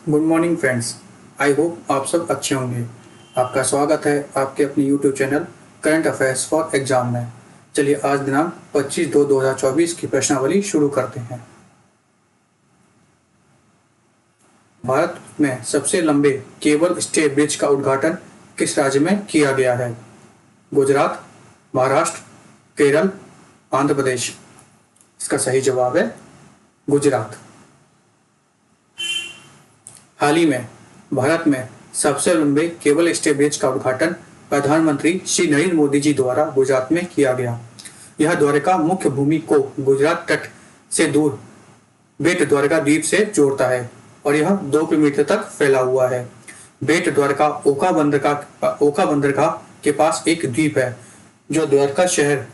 Good morning friends. I hope आप सब अच्छे होंगे। आपका स्वागत है आपके अपने YouTube channel current affairs for exam में। चलिए आज दिनांक 25/2/2024 की प्रश्नावली शुरू करते हैं। भारत में सबसे लंबे केबल स्टे ब्रिज का उद्घाटन किस राज्य में किया गया है? गुजरात, महाराष्ट्र, केरल, आंध्र प्रदेश। इसका सही जवाब है गुजरात। हाल ही में भारत में सबसे लंबे केबल स्टे ब्रिज का उद्घाटन प्रधानमंत्री श्री नरेंद्र मोदी जी द्वारा गुजरात में किया गया। यह द्वारका मुख्य भूमि को गुजरात तट से दूर बेट द्वारका द्वीप से जोड़ता है और यह 2 किलोमीटर तक फैला हुआ है। बेट द्वारका ओखा बंदरगाह के पास एक द्वीप है जो द्वारका शहर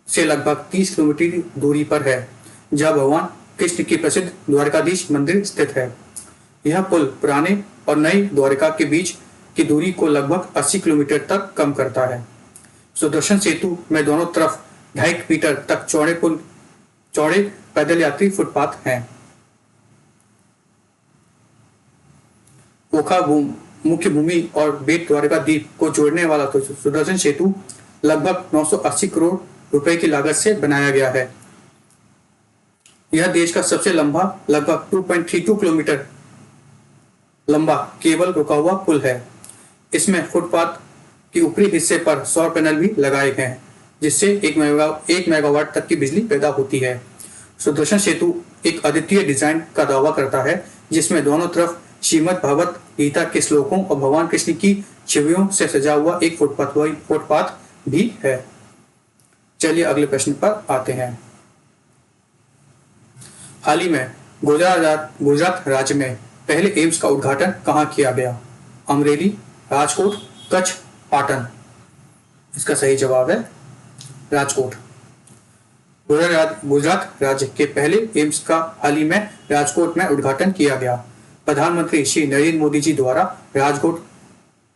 से लगभग 30 किलोमीटर दूरी पर है, जहाँ भगवान कृष्ण की प्रसिद्ध द्वारकाधीश मंदिर स्थित है। यह पुल पुराने और नए द्वारका के बीच की दूरी को लगभग 80 किलोमीटर तक कम करता है। सुदर्शन सेतु में दोनों तरफ 2.5 मीटर तक चौड़े पैदल यात्री फुटपाथ हैं। ओखा मुख्य भूमि और बेट द्वारका द्वीप को जोड़ने वाला सुदर्शन सेतु लगभग 980 करोड़ रुपए की लागत से बनाया गया है। यह देश का सबसे लंबा लगभग 2.32 किलोमीटर लंबा केबल रुका हुआ पुल है। इसमें फुटपाथ के ऊपरी हिस्से पर सौर पैनल भी लगाए गए हैं, जिससे 1 मेगावाट तक की बिजली पैदा होती है। सुदर्शन सेतु एक अद्वितीय डिजाइन का दावा करता है, जिसमें दोनों तरफ श्रीमद् भागवत गीता के श्लोकों और भगवान कृष्ण की छवियों से सजा हुआ एक फुटपाथ भी है। चलिए अगले प्रश्न पर आते हैं। हाल ही में गुजरात राज्य में पहले एम्स का उद्घाटन कहाँ किया गया? अमरेली, राजकोट, कच्छ, पाटन। इसका सही जवाब है राजकोट। गुजरात राज्य के पहले एम्स का हाल ही में राजकोट में उद्घाटन किया गया। प्रधानमंत्री श्री नरेंद्र मोदी जी द्वारा राजकोट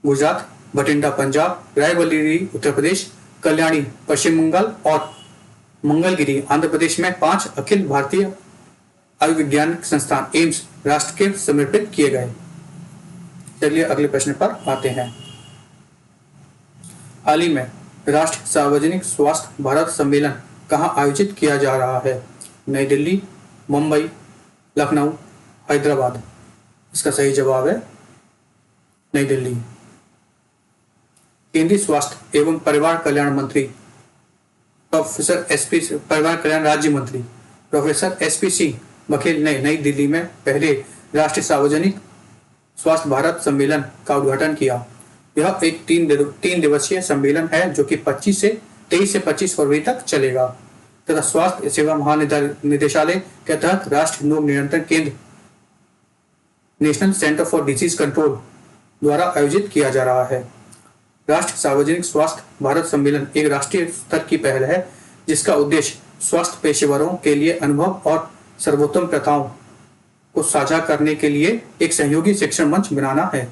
गुजरात, बठिंडा पंजाब, रायबरेली उत्तर प्रदेश, कल्याणी पश्चिम बंगाल और मंगलगिरी आंध्र प्रदेश में 5 अखिल भारतीय आयुर्विज्ञान संस्थान एम्स राष्ट्र के समर्पित किए गए। चलिए अगले प्रश्न पर आते हैं। हाल ही में राष्ट्रीय सार्वजनिक स्वास्थ्य भारत सम्मेलन कहाँ आयोजित किया जा रहा है? नई दिल्ली, मुंबई, लखनऊ, हैदराबाद। इसका सही जवाब है नई दिल्ली। केंद्रीय स्वास्थ्य एवं परिवार कल्याण मंत्री परिवार कल्याण राज्य मंत्री प्रोफेसर एसपी सिंह बघेल ने नई दिल्ली में पहले राष्ट्रीय सार्वजनिक स्वास्थ्य भारत सम्मेलन का उद्घाटन किया। यह एक 3 दिवसीय सम्मेलन है जो कि 23 से 25 फरवरी तक चलेगा तथा स्वास्थ्य सेवा महानिदेशालय के तहत राष्ट्रीय रोग नियंत्रण केंद्र national centre for disease control द्वारा आयोजित किया जा रहा है। राष्ट्रीय सार्वजनिक स्वास्थ्य भारत सम्मेलन एक राष्ट्रीय स्तर की पहल है, जिसका उद्देश्य स्वास्थ्य पेशेवरों के लिए अनुभव और सर्वोत्तम प्रथाओं को साझा करने के लिए एक सहयोगी शिक्षण मंच बनाना है।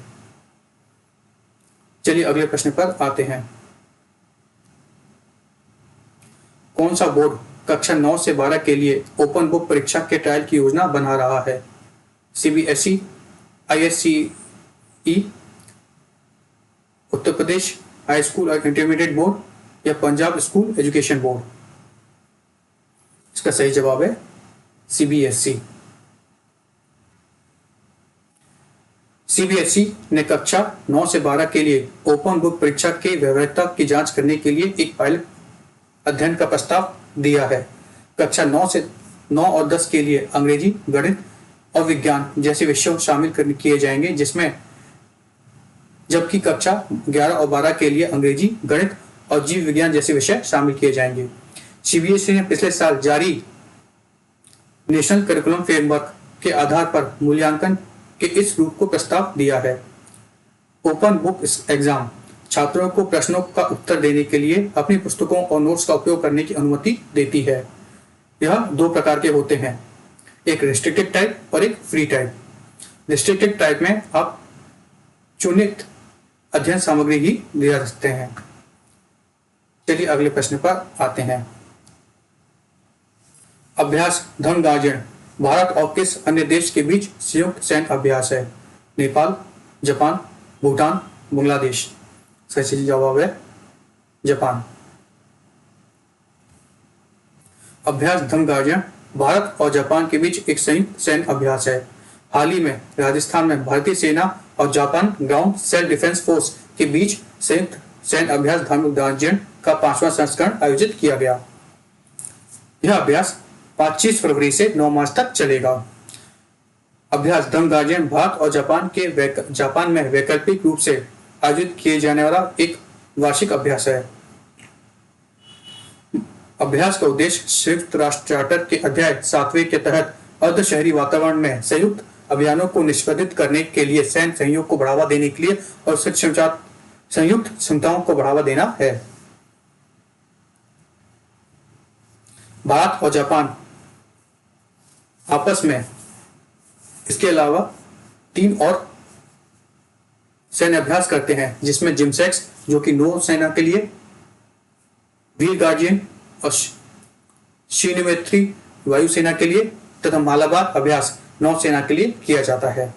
चलिए अगले प्रश्न पर आते हैं। कौन सा बोर्ड कक्षा 9 से 12 के लिए ओपन बुक परीक्षा के ट्रायल की योजना बना रहा है? CBSE, आईएससीई, Uttar Pradesh high school और इंटरमीडिएट बोर्ड या पंजाब स्कूल एजुकेशन बोर्ड। इसका सही जवाब है सीबीएसई। सीबीएसई ने कक्षा 9 से 12 के लिए ओपन बुक परीक्षा के वैधता की जांच करने के लिए एक पायलट अध्ययन का प्रस्ताव दिया है। कक्षा 9 और 10 के लिए अंग्रेजी, गणित और विज्ञान जैसे विषयों शामिल किए जाएंगे, जिसमें जबकि कक्षा 11 और 12 के लिए अंग्रेजी, गणित और जीव विज्ञान जैसे विषय शामिल किए जाएंगे। सीबीएसई ने पिछले साल जारी नेशनल करिकुलम फ्रेमवर्क के आधार पर मूल्यांकन के इस रूप को प्रस्ताव दिया है। ओपन बुक एग्जाम छात्रों को प्रश्नों का उत्तर देने के लिए अपनी पुस्तकों और नोट्स का उपयोग करने की अनुमति देती है। यह 2 प्रकार के होते हैं, एक रिस्ट्रिक्टेड टाइप और एक फ्री टाइप। रिस्ट्रिक्टेड टाइप में आप चुनित अध्ययन सामग्री ही दे सकते हैं। चलिए अगले प्रश्न पर आते हैं। अभ्यास धनगार्जन भारत और किस अन्य देश के बीच संयुक्त सैन्य अभ्यास है? नेपाल, जापान, भूटान, बांग्लादेश। सही जवाब है जापान। अभ्यास धम गार्जियन भारत और जापान के बीच एक संयुक्त सैन्य अभ्यास है। हाल ही में राजस्थान में भारतीय सेना और Japan ground self defence force के बीच संयुक्त सैन्य अभ्यास धम गार्जियन का 5वां संस्करण आयोजित किया गया। यह अभ्यास 25 फरवरी से 9 मार्च तक चलेगा। अभ्यास धम गार्जियन भारत और जापान में वैकल्पिक रूप से आयोजित किए जाने वाला एक वार्षिक अभ्यास है। अभ्यास का उद्देश्य संयुक्त राष्ट्र चार्टर के अध्याय 7वें के तहत अर्ध शहरी वातावरण में संयुक्त अभियानों को निष्पादित करने के लिए सैन्य सहयोग को बढ़ावा देने के लिए और संयुक्त क्षमताओं को बढ़ावा देना है। भारत और जापान आपस में इसके अलावा 3 और सैन्य अभ्यास करते हैं, जिसमें जिमसेक्स जो कि नौसेना के लिए, वीर गार्जियन और शिनमेत्री वायुसेना के लिए तथा मालाबार अभ्यास नौसेना के लिए किया जाता है।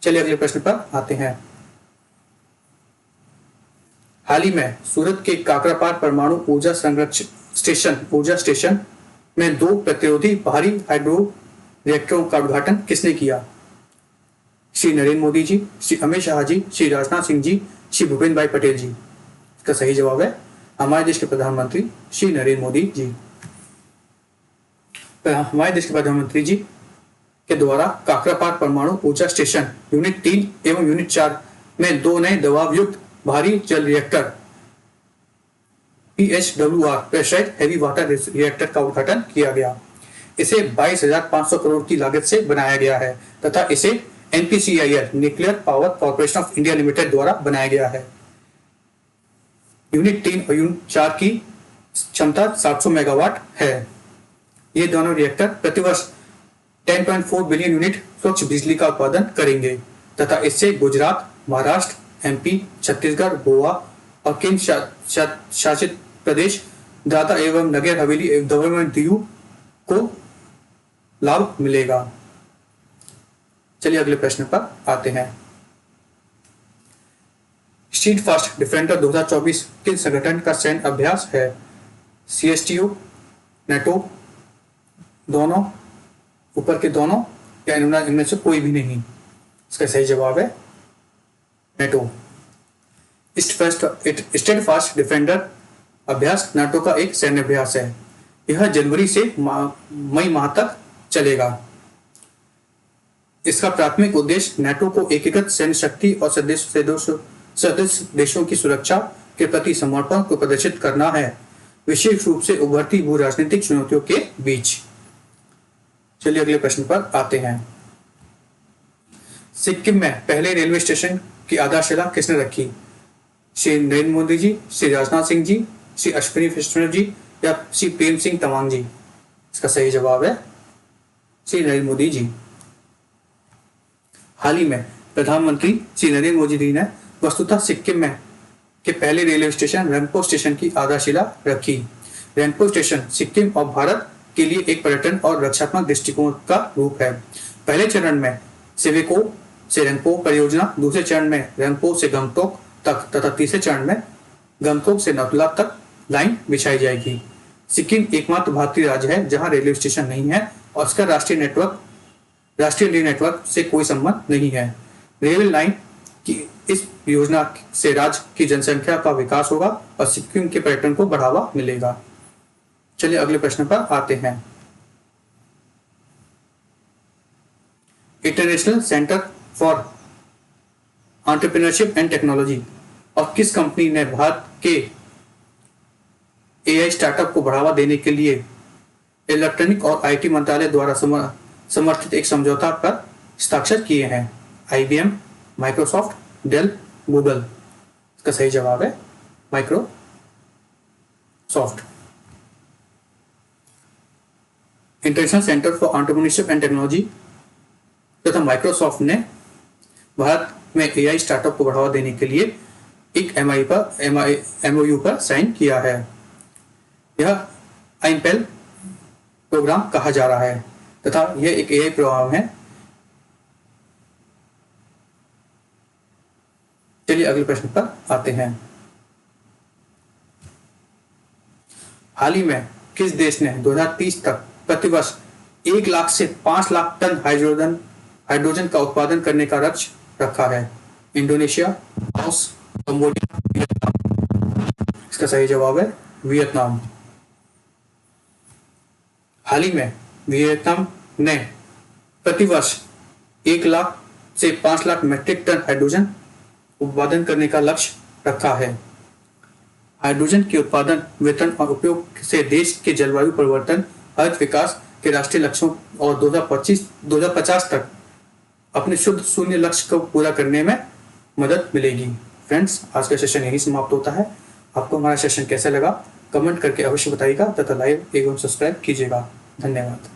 चलिए अगले प्रश्न पर आते हैं। हाल ही में सूरत के काकरापार परमाणु ऊर्जा स्टेशन में 2 प्रतिरोधी भारी हाइड्रो रिएक्टरों का उद्घाटन किसने किया? श्री नरेंद्र मोदी जी, श्री अमित शाह जी, श्री राजनाथ सिंह जी, श्री भूपेंद्र भाई पटेल जी। इसका सही जवाब है हमारे देश के प्रधानमंत्री श्री नरेंद्र मोदी जी। हमारे देश के प्रधानमंत्री जी के द्वारा काकरापार परमाणु ऊर्जा स्टेशन यूनिट 3 एवं यूनिट 4 में 2 नए दबाव युक्त भारी जल reactor PHWR pressurized heavy water reactor का उद्घाटन किया गया। इसे 22,500 करोड़ की लागत से बनाया गया है तथा इसे NPCIL nuclear power corporation of India limited द्वारा बनाया गया है। यूनिट 3 और यूनिट 4 की क्षमता 700 मेगावाट है। ये दोनों रिएक्टर प्रतिवर्ष 10.4 बिलियन यूनिट स्वच्छ बिजली का उत्पादन करेंगे तथा इससे गुजरात, महाराष्ट्र, MP, छत्तीसगढ़, गोवा और केंद्र शासित प्रदेश दादरा एवं नगर हवेली एवं दमन दीव को लाभ मिलेगा। चलिए अगले प्रश्न पर आते हैं। स्टील फास्ट डिफेंडर 2024 किस संगठन का सैन्य अभ्यास है? CSTO, नेटो, दोनों, ऊपर के दोनों या इनमें से कोई भी नहीं? इसका सही जवाब है नेटो। स्टेडफास्ट डिफेंडर अभ्यास नाटो का एक सैन्य अभ्यास है। यह जनवरी से मई माह तक चलेगा। इसका प्राथमिक उद्देश्य नाटो को एकीकृत सैन्य शक्ति और सदस्य देशों की सुरक्षा के प्रति समर्पण को प्रदर्शित करना है, विशेष रूप से उभरती भू राजनीतिक चुनौतियों के बीच। चलिए अगले प्रश्न पर आते हैं। सिक्किम में पहले रेलवे स्टेशन की आधारशिला किसने रखी? श्री नरेंद्र मोदी जी, श्री राजनाथ सिंह जी, श्री अश्विनी वैष्णव जी या श्री प्रेम सिंह तमांग जी? इसका सही जवाब है श्री नरेंद्र मोदी जी। हाल ही में प्रधानमंत्री श्री नरेंद्र मोदी जी ने वस्तुतः सिक्किम में के पहले रेलवे स्टेशन रंगपो स्टेशन की आधारशिला रखी। रंगपो स्टेशन सिक्किम और भारत के लिए एक पर्यटन और रक्षात्मक दृष्टिकोण का रूप है। पहले चरण में सेवेको से रंगपो परियोजना, दूसरे चरण में रंगपो से गंगटोक तक तथा तीसरे चरण में गंगटोक से नथुला तक लाइन बिछाई जाएगी। सिक्किम एकमात्र भारतीय राज्य है जहां रेलवे स्टेशन नहीं है और इसका राष्ट्रीय रेल नेटवर्क से कोई संबंध नहीं है। रेलवे लाइन की इस योजना से राज्य की जनसंख्या का विकास होगा और सिक्किम के पर्यटन को बढ़ावा मिलेगा। चलिए अगले प्रश्न पर आते हैं। International Centre for Entrepreneurship and technology और किस कंपनी ने भारत के AI स्टार्टअप को बढ़ावा देने के लिए इलेक्ट्रॉनिक और IT मंत्रालय द्वारा समर्थित एक समझौता पर हस्ताक्षर किए हैं? IBM, Microsoft, Dell, Google? इसका सही जवाब है Microsoft. International Centre for Entrepreneurship and Technology तथा माइक्रोसॉफ्ट ने भारत में AI स्टार्टअप को बढ़ावा देने के लिए एक MOU पर साइन किया है। यह IMPEL प्रोग्राम कहा जा रहा है। तथा यह एक एआई प्रोग्राम है। चलिए अगले प्रश्न पर आते हैं। हाल ही में किस देश ने 2030 तक प्रतिवर्ष 1 लाख से 5 लाख टन हाइड्रोजन का उत्पादन करने का लक्ष्य रखा है? Indonesia, Laos, Cambodia, Vietnam. इसका सही जवाब है वियतनाम। हाल ही में वियतनाम ने प्रतिवर्ष 1 लाख से 5 लाख मीट्रिक टन हाइड्रोजन उत्पादन करने का लक्ष्य रखा है। हाइड्रोजन के उत्पादन, वितरण और उपयोग से देश के जलवायु परिवर्तन, हरित विकास के राष्ट्रीय लक्ष्यों और 2050 तक अपने शुद्ध शून्य लक्ष्य को पूरा करने में मदद मिलेगी। फ्रेंड्स, आज का सेशन यही समाप्त होता है। आपको हमारा सेशन कैसा लगा कमेंट करके अवश्य बताइएगा तथा लाइक एवं सब्सक्राइब कीजिएगा। धन्यवाद।